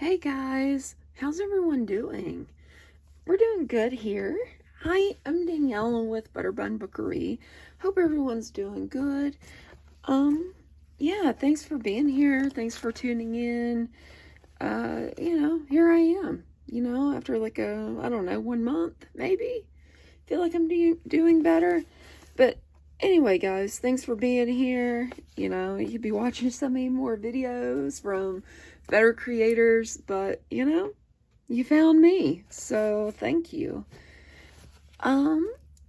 Hey guys, how's everyone doing? We're doing good here. Hi, I'm Danielle with Butterbun Bookery. Hope everyone's doing good. Yeah, thanks for being here. Thanks for tuning in. Here I am. After like I don't know, 1 month, maybe. Feel like I'm doing better. But anyway, guys, thanks for being here. You could be watching some more videos from better creators, but you found me, so thank you.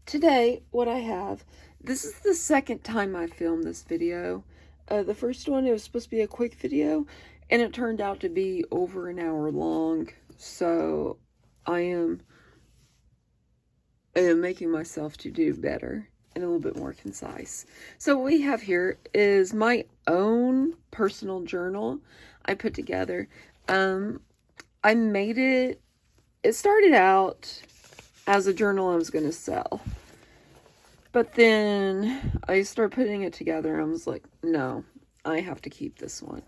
Today, what I have, this is the second time I filmed this video. The first one, it was supposed to be a quick video, and it turned out to be over an hour long, so I am making myself to do better and a little bit more concise. So what we have here is my own personal journal I put together. I made it started out as a journal I was going to sell. But then I started putting it together and I was like, no, I have to keep this one.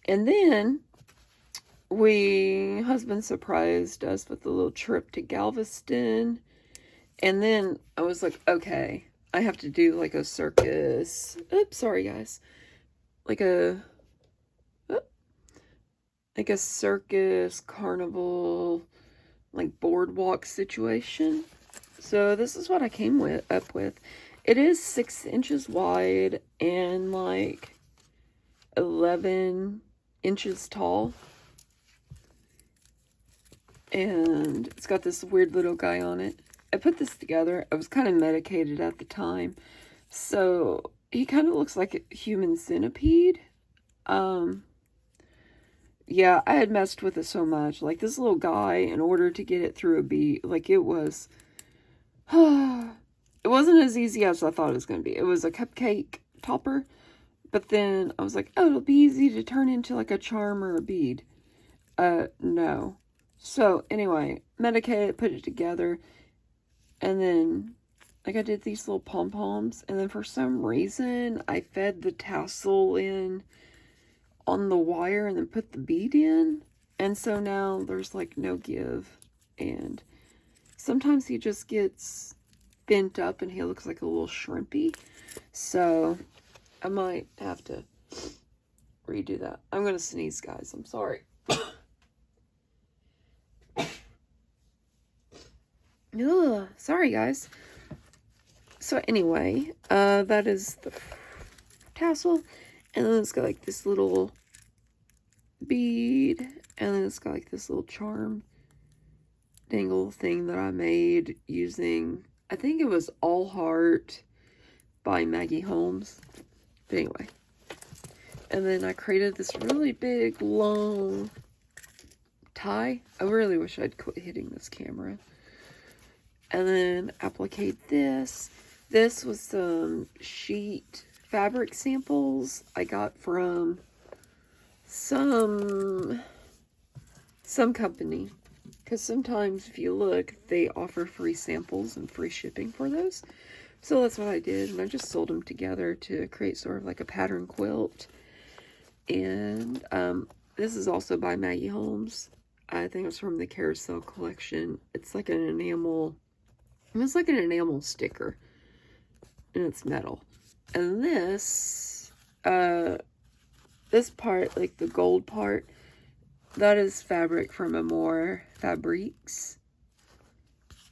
And then husband surprised us with a little trip to Galveston. And then I was like, okay, I have to do like a circus. Oops, sorry guys. Like a circus, carnival, like boardwalk situation. So this is what I came up with. It is 6 inches wide and like 11 inches tall. And it's got this weird little guy on it. I put this together. I was kind of medicated at the time. So he kind of looks like a human centipede. Yeah, I had messed with it so much. Like this little guy, in order to get it through a beat, like it was, it wasn't as easy as I thought it was going to be. It was a cupcake topper, but then I was like, oh, it'll be easy to turn into like a charm or a bead. No. So anyway, medicated, put it together, and then like I did these little pom-poms, and then for some reason I fed the tassel in on the wire and then put the bead in, and so now there's like no give, and sometimes he just gets bent up and he looks like a little shrimpy, so I might have to redo that. I'm gonna sneeze, guys, I'm sorry. Ugh, sorry guys. So anyway, that is the tassel, and then it's got like this little bead, and then it's got like this little charm dangle thing that I made using, I think it was All Heart by Maggie Holmes. But anyway, and then I created this really big long tie. I really wish I'd quit hitting this camera. And then applique this. This was some sheet fabric samples I got from some company, because sometimes if you look, they offer free samples and free shipping for those. So that's what I did, and I just sold them together to create sort of like a pattern quilt. And this is also by Maggie Holmes. I think it's from the Carousel collection. It's like an enamel, it's like an enamel sticker, and it's metal. And this part, like the gold part, that is fabric from Amore Fabriques.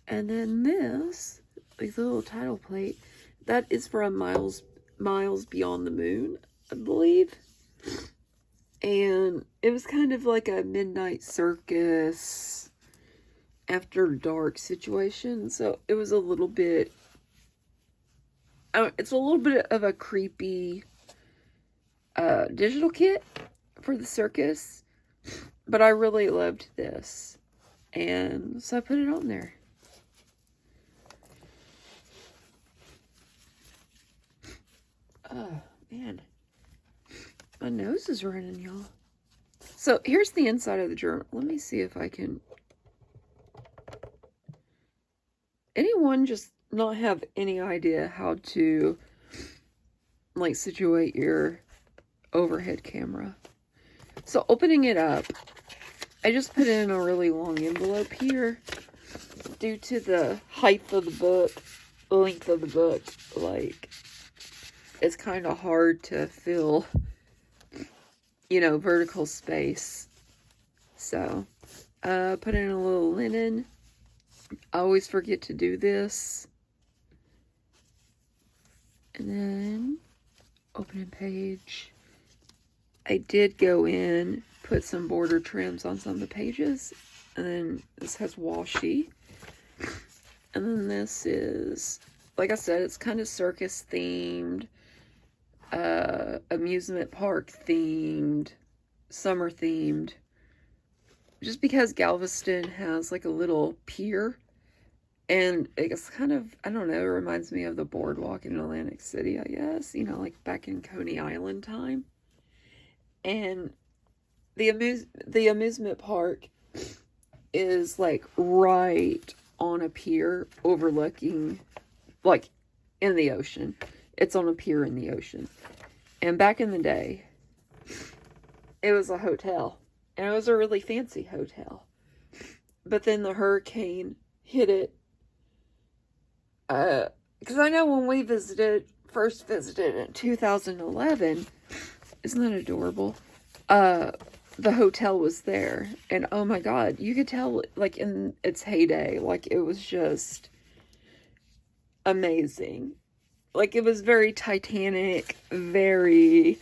And then this, like the little title plate, that is from Miles Beyond the Moon, I believe. And it was kind of like a midnight circus after dark situation. So it was a little bit, it's a little bit of a creepy digital kit for the circus, but I really loved this, and so I put it on there. Oh man, my nose is running, y'all. So here's the inside of the journal. Let me see if I can. Anyone just not have any idea how to like situate your overhead camera? So opening it up, I just put in a really long envelope here due to the height of the book, the length of the book. Like, it's kind of hard to fill, vertical space. So, put in a little linen. I always forget to do this. And then, opening page. I did go in, put some border trims on some of the pages. And then this has washi. And then this is, like I said, it's kind of circus themed, amusement park themed, summer themed. Just because Galveston has like a little pier, and it's kind of, I don't know, it reminds me of the boardwalk in Atlantic City, I guess, like back in Coney Island time. And the amusement park is like right on a pier overlooking, like, in the ocean. It's on a pier in the ocean. And back in the day, it was a hotel. And it was a really fancy hotel. But then the hurricane hit it. Because I know when we first visited in 2011, isn't that adorable? The hotel was there. And oh my God, you could tell, like, in its heyday, like, it was just amazing. Like, it was very Titanic, very,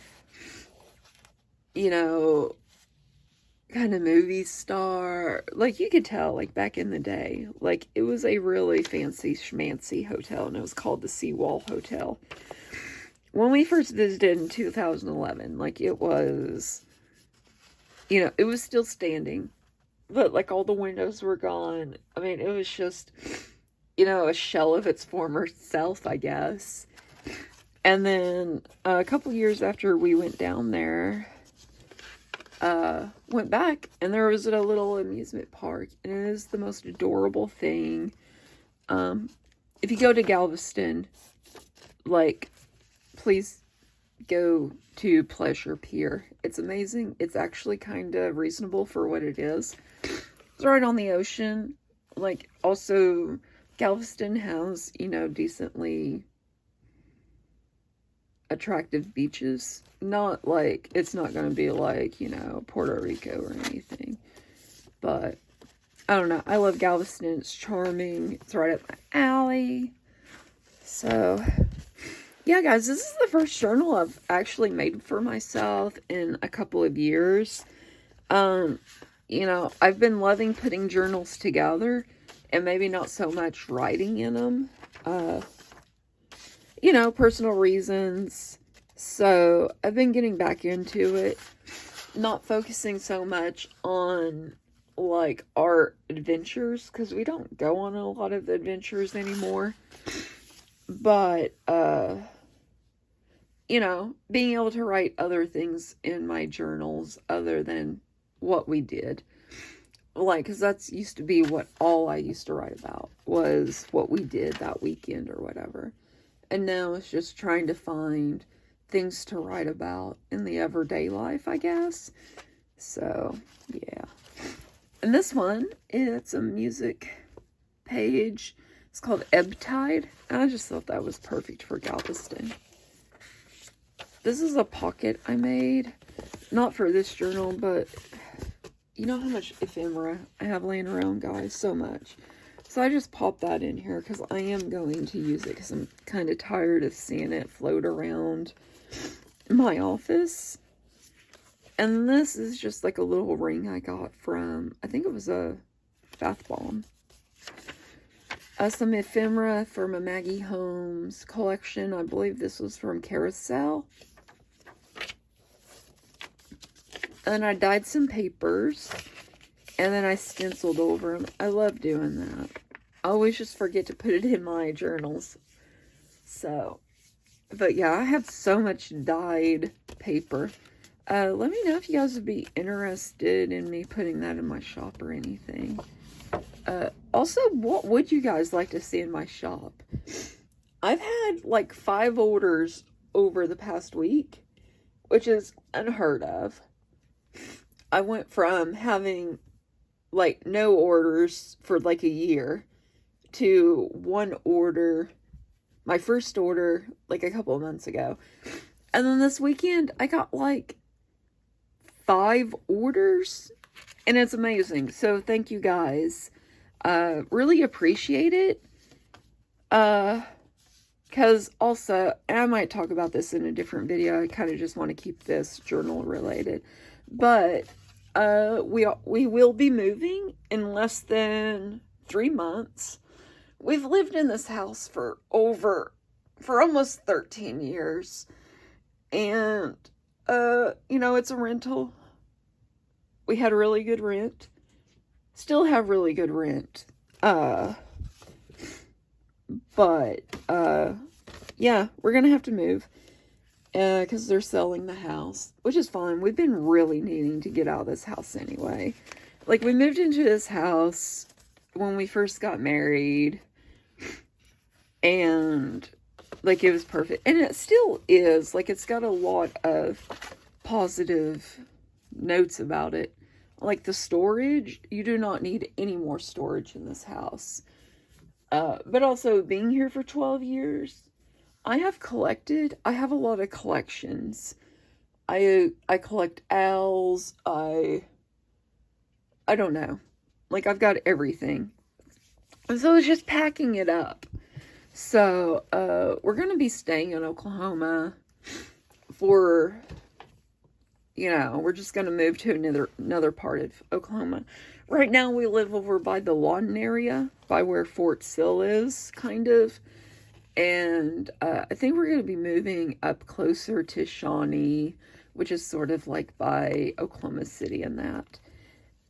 kind of movie star. Like, you could tell, like, back in the day, like, it was a really fancy schmancy hotel, and it was called the Seawall Hotel. When we first visited in 2011, like, it was, it was still standing, but, like, all the windows were gone. I mean, it was just, a shell of its former self, I guess. And then a couple years after we went down there, went back, and there was a little amusement park, and it is the most adorable thing. If you go to Galveston, like, please go to Pleasure Pier. It's amazing. It's actually kind of reasonable for what it is. It's right on the ocean. Like, also, Galveston has, decently attractive beaches. Not like, it's not going to be like, Puerto Rico or anything. But, I don't know. I love Galveston. It's charming. It's right up my alley. So, yeah, guys, this is the first journal I've actually made for myself in a couple of years. I've been loving putting journals together and maybe not so much writing in them. Personal reasons. So I've been getting back into it, not focusing so much on like our adventures, because we don't go on a lot of adventures anymore. But, being able to write other things in my journals other than what we did. Like, because that's used to be what all I used to write about, was what we did that weekend or whatever. And now it's just trying to find things to write about in the everyday life, I guess. So, yeah. And this one, it's a music page. It's called Ebb Tide. And I just thought that was perfect for Galveston. This is a pocket I made. Not for this journal, but you know how much ephemera I have laying around, guys? So much. So I just popped that in here because I am going to use it because I'm kind of tired of seeing it float around my office. And this is just like a little ring I got from, I think it was a bath bomb. Some ephemera from a Maggie Holmes collection. I believe this was from Carousel. And I dyed some papers. And then I stenciled over them. I love doing that. I always just forget to put it in my journals. So, but yeah, I have so much dyed paper. Let me know if you guys would be interested in me putting that in my shop or anything. Also, what would you guys like to see in my shop? I've had like 5 orders over the past week, which is unheard of. I went from having like, no orders for, like, a year to one order, my first order, like, a couple of months ago. And then this weekend, I got, like, 5 orders, and it's amazing. So, thank you guys. Really appreciate it. Because also, and I might talk about this in a different video, I kind of just want to keep this journal related. But, we will be moving in less than 3 months. We've lived in this house for almost 13 years. And, you know, it's a rental. We had really good rent. Still have really good rent. But, yeah, we're gonna have to move. Because they're selling the house, which is fine. We've been really needing to get out of this house anyway. Like, we moved into this house when we first got married, and, like, it was perfect. And it still is. Like, it's got a lot of positive notes about it. Like, the storage, you do not need any more storage in this house. But also, being here for 12 years, I have a lot of collections. I collect owls, I don't know. Like, I've got everything. And so it's just packing it up. So, we're going to be staying in Oklahoma for, you know, we're just going to move to another part of Oklahoma. Right now, we live over by the Lawton area, by where Fort Sill is, kind of. And I think we're going to be moving up closer to Shawnee, which is sort of like by Oklahoma City and that.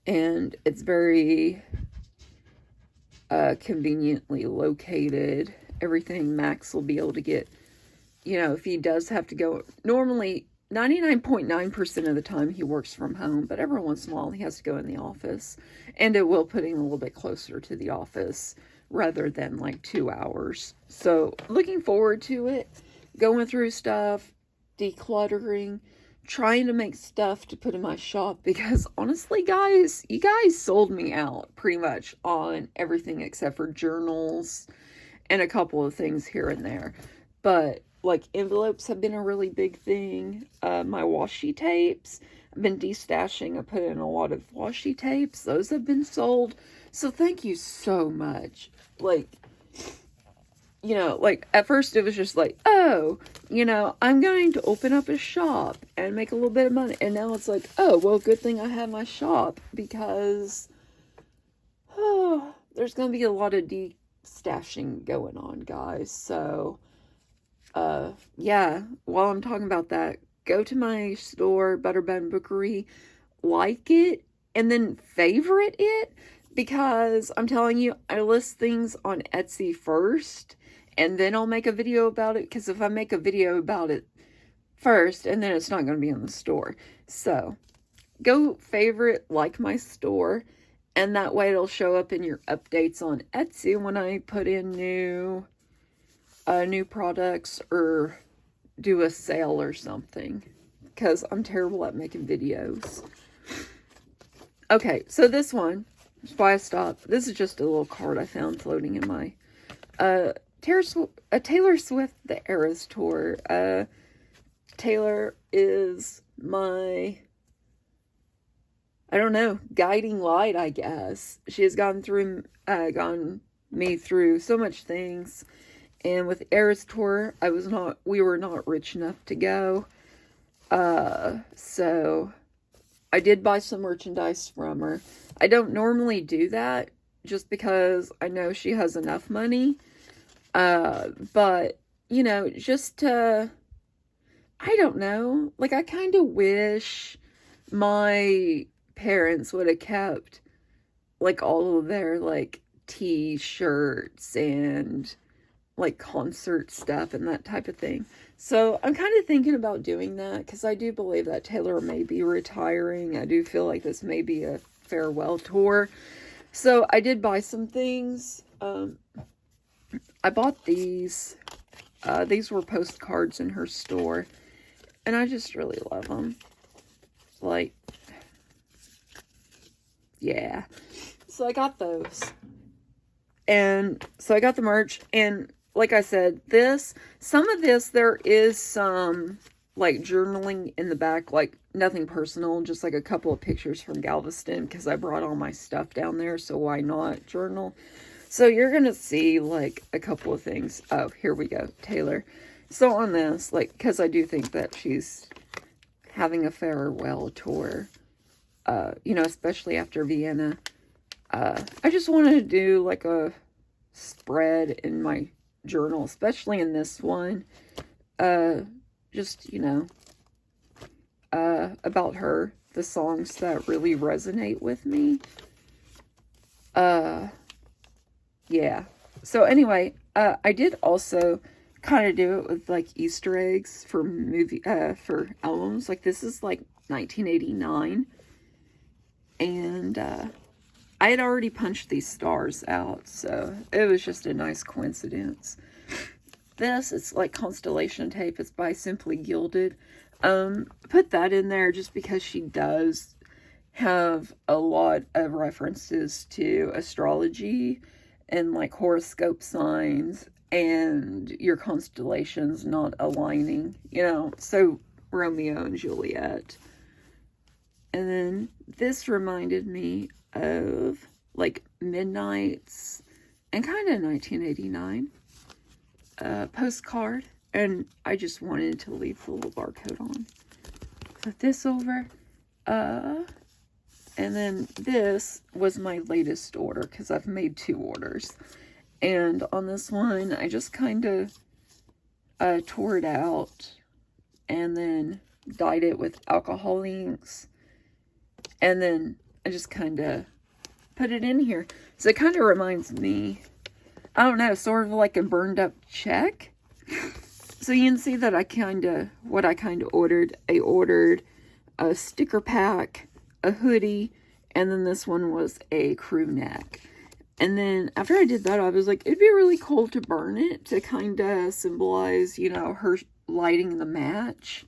And it's very conveniently located. Everything Max will be able to get, you know, if he does have to go. Normally, 99.9% of the time he works from home, but every once in a while he has to go in the office. And it will put him a little bit closer to the office rather than like 2 hours. So, looking forward to it. Going through stuff, decluttering, trying to make stuff to put in my shop, because honestly, guys, you guys sold me out pretty much on everything except for journals and a couple of things here and there. But, like, envelopes have been a really big thing. My washi tapes, I've been destashing. I put in a lot of washi tapes. Those have been sold. So thank you so much. Like, you know, like, at first it was just like, oh, you know, I'm going to open up a shop and make a little bit of money. And now it's like, oh, well, good thing I have my shop, because, oh, there's going to be a lot of stashing going on, guys. So, yeah, while I'm talking about that, go to my store, Butter Bun Bookery, like it, and then favorite it, because I'm telling you, I list things on Etsy first, and then I'll make a video about it, because if I make a video about it first, and then it's not going to be in the store. So, go favorite, like my store, and that way it'll show up in your updates on Etsy when I put in new products or do a sale or something, because I'm terrible at making videos. Okay, so this one, that's why I stopped. This is just a little card I found floating in my Taylor Swift The Eras Tour. Taylor is my, I don't know, guiding light, I guess. She has gotten me through so much things. And with Eras Tour, we were not rich enough to go. So I did buy some merchandise from her. I don't normally do that, just because I know she has enough money. But, you know, just to, I don't know, like, I kind of wish my parents would have kept, like, all of their, like, t-shirts and, like, concert stuff and that type of thing. So I'm kind of thinking about doing that, because I do believe that Taylor may be retiring. I do feel like this may be a farewell tour. So I did buy some things. I bought these. These were postcards in her store, and I just really love them. Like, yeah. so I got those. And so I got the merch, and like I said, some of this, there is some, like, journaling in the back, like, nothing personal, just, like, a couple of pictures from Galveston, because I brought all my stuff down there, so why not journal? So you're gonna see, like, a couple of things. Oh, here we go, Taylor. So on this, like, because I do think that she's having a farewell tour, you know, especially after Vienna. I just wanted to do, like, a spread in my journal, especially in this one. Just, you know, about her, the songs that really resonate with me. Yeah. So anyway, I did also kind of do it with, like, Easter eggs for for albums. Like, this is, like, 1989. And, I had already punched these stars out, so it was just a nice coincidence. This, it's like constellation tape. It's by Simply Gilded. Put that in there just because she does have a lot of references to astrology and, like, horoscope signs and your constellations not aligning, you know, so Romeo and Juliet. And then this reminded me of, like, Midnights and kind of 1989 postcard, and I just wanted to leave the little barcode on. Flip this over, and then this was my latest order, because I've made 2 orders, and on this one I just kind of tore it out and then dyed it with alcohol inks, and then I just kind of put it in here. So it kind of reminds me, I don't know, sort of like a burned up check. So you can see that what I kind of ordered. I ordered a sticker pack, a hoodie, and then this one was a crew neck. And then after I did that, I was like, it'd be really cool to burn it to kind of symbolize, you know, her lighting the match.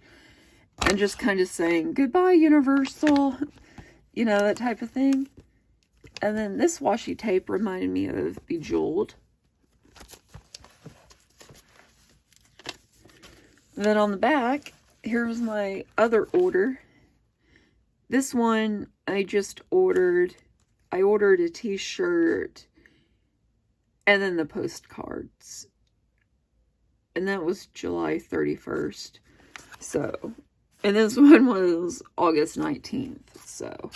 And just kind of saying, goodbye, Universal. You know, that type of thing. And then this washi tape reminded me of Bejeweled. And then on the back, here's my other order. This one, I ordered a t-shirt and then the postcards. And that was July 31st. So, and this one was August 19th. So,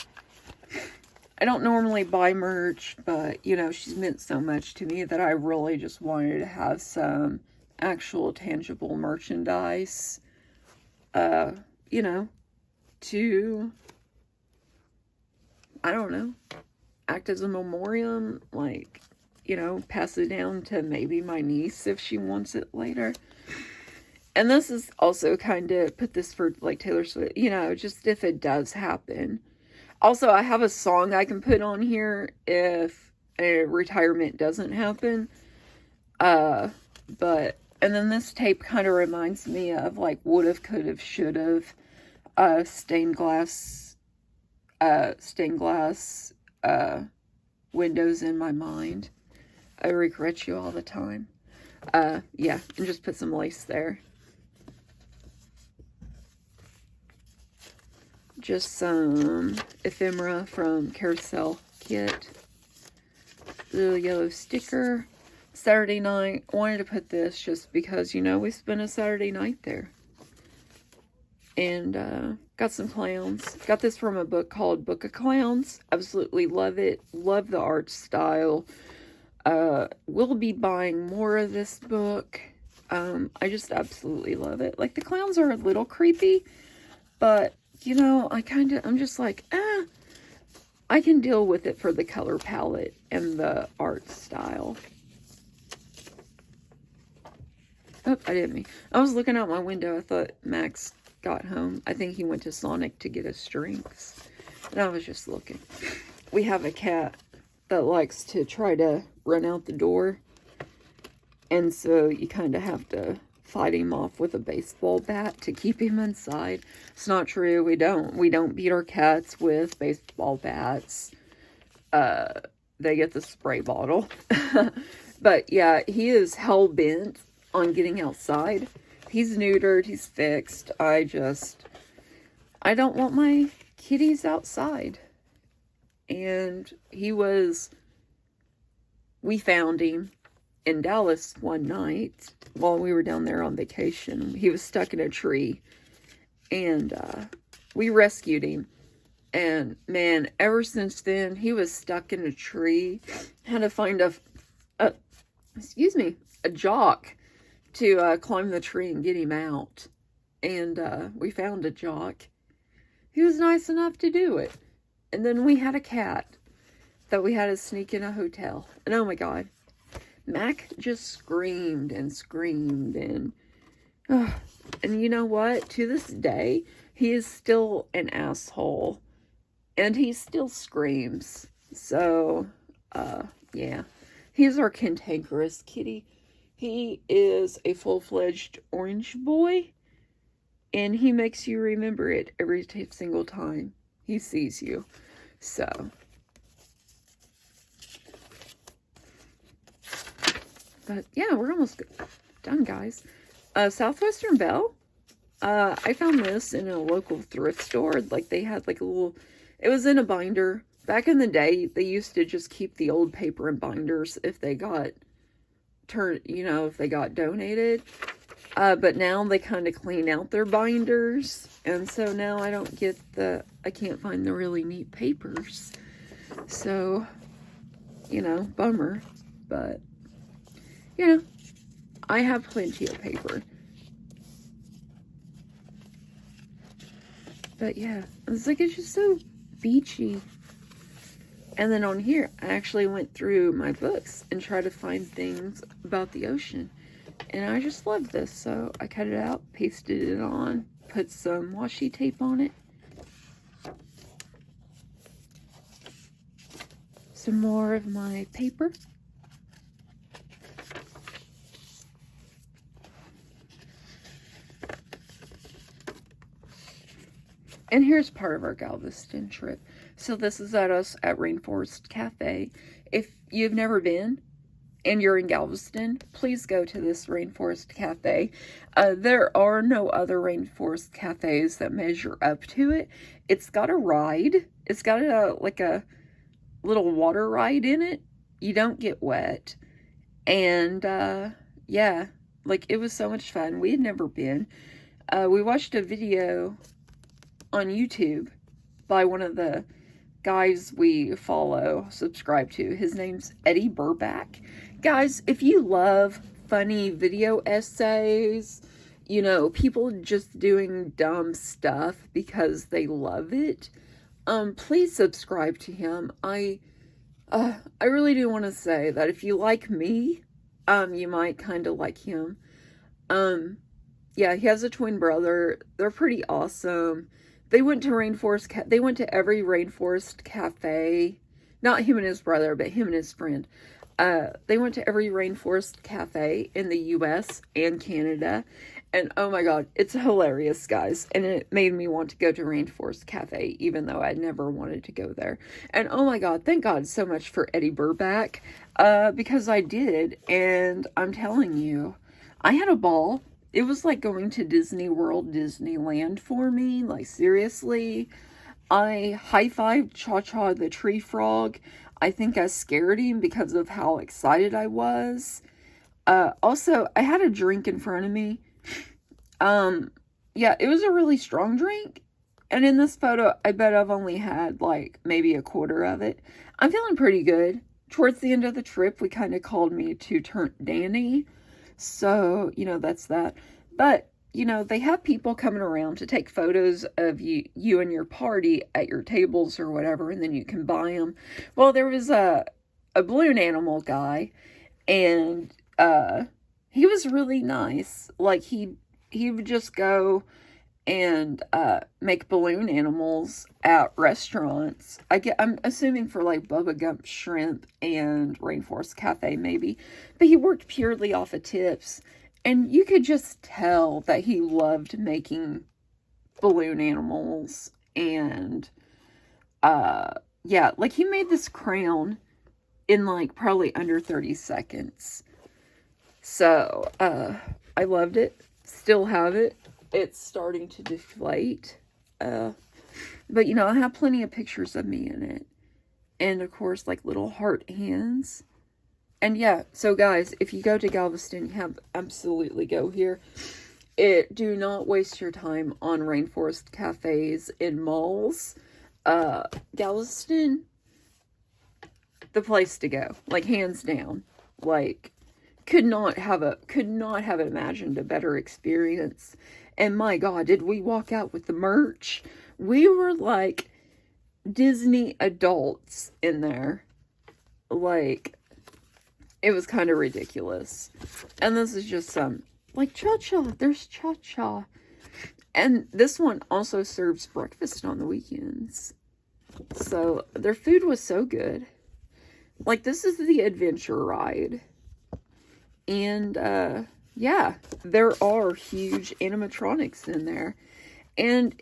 I don't normally buy merch, but, you know, she's meant so much to me that I really just wanted to have some actual tangible merchandise, you know, to, I don't know, act as a memoriam, like, you know, pass it down to maybe my niece if she wants it later. And this is also kind of, put this for, like, Taylor Swift, you know, just if it does happen. Also, I have a song I can put on here if a retirement doesn't happen. And then this tape kind of reminds me of, like, would've, could've, should've, stained glass, windows in my mind. I regret you all the time. Yeah, and just put some lace there. Just some ephemera from Carousel Kit. Little yellow sticker. Saturday night. Wanted to put this just because, you know, we spent a Saturday night there. And got some clowns. Got this from a book called Book of Clowns. Absolutely love it. Love the art style. We'll be buying more of this book. I just absolutely love it. Like, the clowns are a little creepy, but, you know, I'm just like, I can deal with it for the color palette and the art style. Oh, I didn't mean. I was looking out my window. I thought Max got home. I think he went to Sonic to get us drinks. And I was just looking. We have a cat that likes to try to run out the door. And so you kind of have to fight him off with a baseball bat to keep him inside. It's not true. We don't beat our cats with baseball bats. they get the spray bottle. But yeah, he is hell-bent on getting outside. He's neutered, he's fixed. I don't want my kitties outside. And we found him in Dallas one night while we were down there on vacation. He was stuck in a tree, and we rescued him. And man, ever since then, he was stuck in a tree. Had to find a jock to climb the tree and get him out. And we found a jock. He was nice enough to do it. And then we had a cat that we had to sneak in a hotel. And oh my God, Mac just screamed and screamed. And you know what? To this day, he is still an asshole. And he still screams. So, yeah. He's our cantankerous kitty. He is a full-fledged orange boy. And he makes you remember it every single time he sees you. So. But yeah, we're almost done, guys. Southwestern Belle. I found this in a local thrift store. Like, they had like a little, it was in a binder. Back in the day, they used to just keep the old paper in binders if they got if they got donated. But now they kind of clean out their binders. And so now I can't find the really neat papers. So, bummer. But, I have plenty of paper. But yeah, it's just so beachy. And then on here, I actually went through my books and tried to find things about the ocean. And I just love this. So I cut it out, pasted it on, put some washi tape on it. Some more of my paper. And here's part of our Galveston trip. So this is at Rainforest Cafe. If you've never been and you're in Galveston, please go to this Rainforest Cafe. There are no other Rainforest Cafes that measure up to it. It's got a ride. It's got a little water ride in it. You don't get wet. And yeah, it was so much fun. We had never been. We watched a video on YouTube by one of the guys we subscribe to. His name's Eddie Burback. Guys, if you love funny video essays, people just doing dumb stuff because they love it, please subscribe to him. I really do want to say that if you like me, you might kind of like him. Yeah, he has a twin brother. They're pretty awesome. They went to they went to every Rainforest Cafe. Not him and his brother, but him and his friend. They went to every Rainforest Cafe in the US and Canada. And oh my God, it's hilarious, guys. And it made me want to go to Rainforest Cafe, even though I never wanted to go there. And oh my God, thank God so much for Eddie Burback. Because I did. And I'm telling you, I had a ball. It was like going to Disney World, Disneyland for me. Like, seriously. I high-fived Cha-Cha the tree frog. I think I scared him because of how excited I was. Also, I had a drink in front of me. Yeah, it was a really strong drink. And in this photo, I bet I've only had, maybe a quarter of it. I'm feeling pretty good. Towards the end of the trip, we kind of called me to turn Danny. So, that's that. But, they have people coming around to take photos of you and your party at your tables or whatever, and then you can buy them. Well, there was a balloon animal guy, and he was really nice. He would just go and make balloon animals at restaurants. I'm assuming for Bubba Gump Shrimp and Rainforest Cafe maybe, but he worked purely off of tips, and you could just tell that he loved making balloon animals. And yeah, he made this crown in like probably under 30 seconds. So, I loved it. Still have it. It's starting to deflate. But you know, I have plenty of pictures of me in it. And of course, like little heart hands. And yeah, so guys, if you go to Galveston, you have absolutely go here. Do not waste your time on rainforest cafes in malls. Galveston, the place to go, like hands down. Like, could not have imagined a better experience. And my God, did we walk out with the merch? We were like Disney adults in there. Like, it was kind of ridiculous. And this is just some, like, cha-cha. There's cha-cha. And this one also serves breakfast on the weekends. So, their food was so good. Like, this is the adventure ride. And, yeah, there are huge animatronics in there. And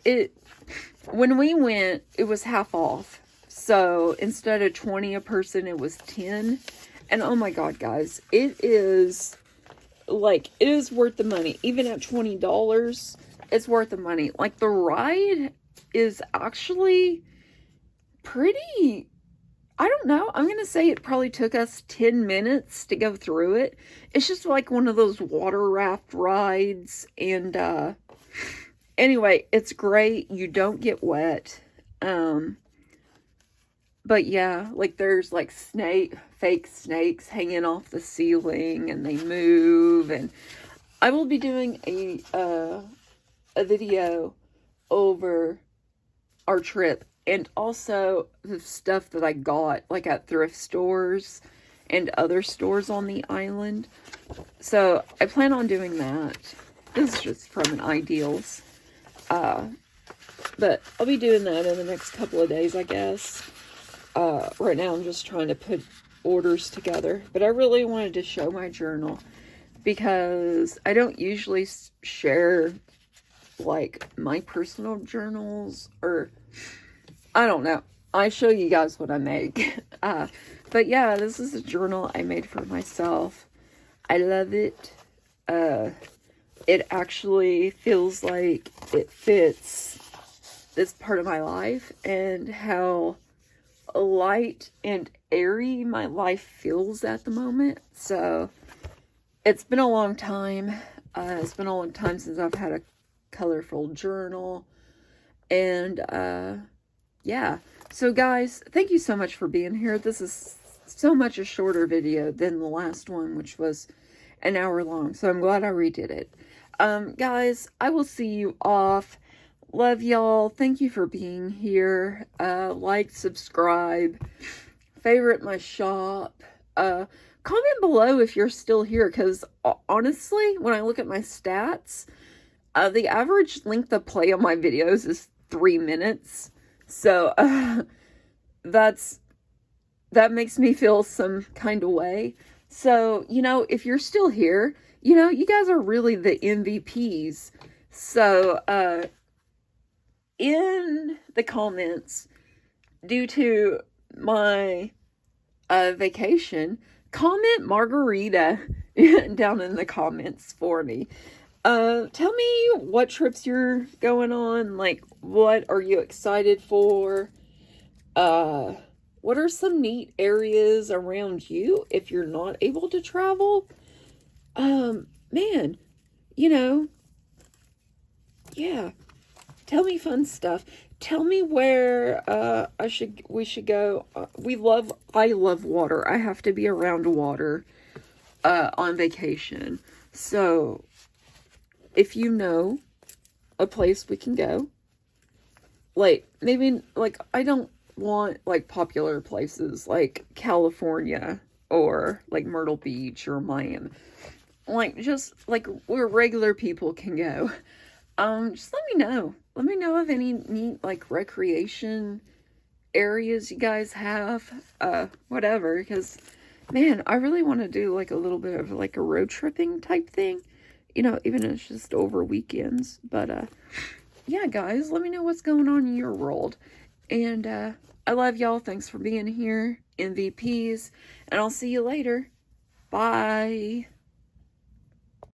when we went, it was half off. So, instead of 20 a person, it was 10. And oh my God, guys, it is worth the money. Even at $20, it's worth the money. Like, the ride is actually pretty, I don't know. I'm going to say it probably took us 10 minutes to go through it. It's just like one of those water raft rides. And, anyway, it's great. You don't get wet. But yeah, like there's like fake snakes hanging off the ceiling and they move. And I will be doing a video over our trip and also the stuff that I got like at thrift stores and other stores on the island. So I plan on doing that. This is just from an Ideals. But I'll be doing that in the next couple of days, I guess. Right now I'm just trying to put orders together, but I really wanted to show my journal because I don't usually share like my personal journals, or I don't know. I show you guys what I make. But yeah, this is a journal I made for myself. I love it. It actually feels like it fits this part of my life and how light and airy my life feels at the moment. So it's been a long time. It's been a long time since I've had a colorful journal. And yeah. So guys, thank you so much for being here. This is so much a shorter video than the last one, which was an hour long. So I'm glad I redid it. Guys, I will see you off. Love y'all. Thank you for being here. Like, subscribe, favorite my shop. Comment below if you're still here, because honestly, when I look at my stats, the average length of play on my videos is 3 minutes. So, that makes me feel some kind of way. So, you know, if you're still here, you know, you guys are really the MVPs. So, in the comments, due to my vacation, comment margarita down in the comments for me. Tell me what trips you're going on, like what are you excited for? What are some neat areas around you if you're not able to travel? Man, you know, yeah. Tell me fun stuff. Tell me where we should go. I love water. I have to be around water on vacation. So if you know a place we can go, like maybe like I don't want like popular places like California or like Myrtle Beach or Miami. Like just like where regular people can go. Just let me know. Let me know of any neat, like, recreation areas you guys have. Whatever, because, man, I really want to do, like, a little bit of, like, a road tripping type thing. You know, even if it's just over weekends. But, yeah, guys, let me know what's going on in your world. And I love y'all. Thanks for being here, MVPs. And I'll see you later. Bye.